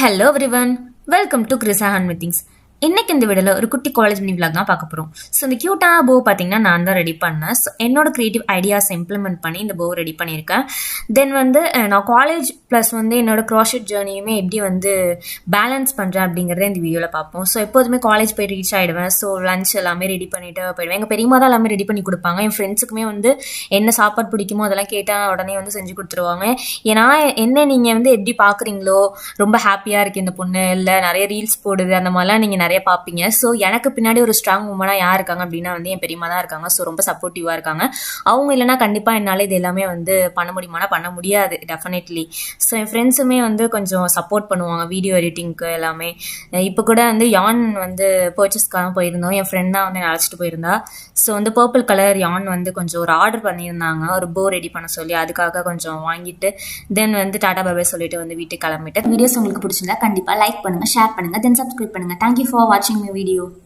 Hello everyone, welcome to கிறிஸா hand meetings. இன்னைக்கு இந்த வீடியோவில் ஒரு குட்டி காலேஜ் மினி விளாக் தான் பார்க்க போகிறோம். ஸோ இந்த க்யூட்டான போ பார்த்தீங்கன்னா நான் தான் ரெடி பண்ணேன். ஸோ என்னோட க்ரியேட்டிவ் ஐடியாஸ் இம்ப்ளிமெண்ட் பண்ணி இந்த போ ரெடி பண்ணியிருக்கேன். தென் நான் காலேஜ் ப்ளஸ் என்னோட க்ராஷெட் ஜேர்னியுமே எப்படி பேலன்ஸ் பண்ணுறேன் அப்படிங்கிறத இந்த வீடியோவில் பார்ப்போம். ஸோ எப்போதுமே காலேஜ் போய் ரீச் ஆகிடுவேன். ஸோ லஞ்ச் எல்லாமே ரெடி பண்ணிட்டு போயிடுவேன். எங்கள் பெரியமா தான் எல்லாமே ரெடி பண்ணி கொடுப்பாங்க. என் ஃப்ரெண்ட்ஸுக்குமே என்ன சாப்பாடு பிடிக்குமோ அதெல்லாம் கேட்டால் உடனே செஞ்சு கொடுத்துருவாங்க. ஏன்னா என்ன நீங்கள் எப்படி பார்க்குறீங்களோ, ரொம்ப ஹாப்பியாக இருக்குது இந்த பொண்ணு, இல்லை நிறைய ரீல்ஸ் போடுது, அந்த மாதிரிலாம் நீங்கள் நிறைய பார்ப்பீங்க. ஸோ எனக்கு பின்னாடி ஒரு ஸ்ட்ராங் உமனாக யார் இருக்காங்க அப்படின்னா என் பெரியமா தான் இருக்காங்க. ஸோ ரொம்ப சப்போர்ட்டிவாக இருக்காங்க. அவங்க இல்லைனா கண்டிப்பாக என்னால் இது எல்லாமே பண்ண முடியுமானா பண்ண முடியாது டெஃபினெட்லி. ஸோ என் ஃப்ரெண்ட்ஸுமே கொஞ்சம் சப்போர்ட் பண்ணுவாங்க வீடியோ எடிட்டிங்க்கு எல்லாமே. இப்போ கூட யான் பர்ச்சேஸ்க்காக போயிருந்தோம். என் ஃப்ரெண்ட் தான் என்னை அழைச்சிட்டு போயிருந்தா. ஸோ பர்பிள் கலர் யான் கொஞ்சம் ஒரு ஆர்டர் பண்ணியிருந்தாங்க, ஒரு போ ரெடி பண்ண சொல்லி. அதுக்காக கொஞ்சம் வாங்கிட்டு தென் டாடா பாபே சொல்லிட்டு வீட்டுக்கு கிளம்பிட்டு. வீடியோஸ் உங்களுக்கு பிடிச்சிருந்தா கண்டிப்பாக லைக் பண்ணுங்கள், ஷேர் பண்ணுங்கள், தென் சப்ஸ்கிரைப் பண்ணுங்கள். தேங்க்யூ ஃபார் வாட்சிங் மை வீடியோ.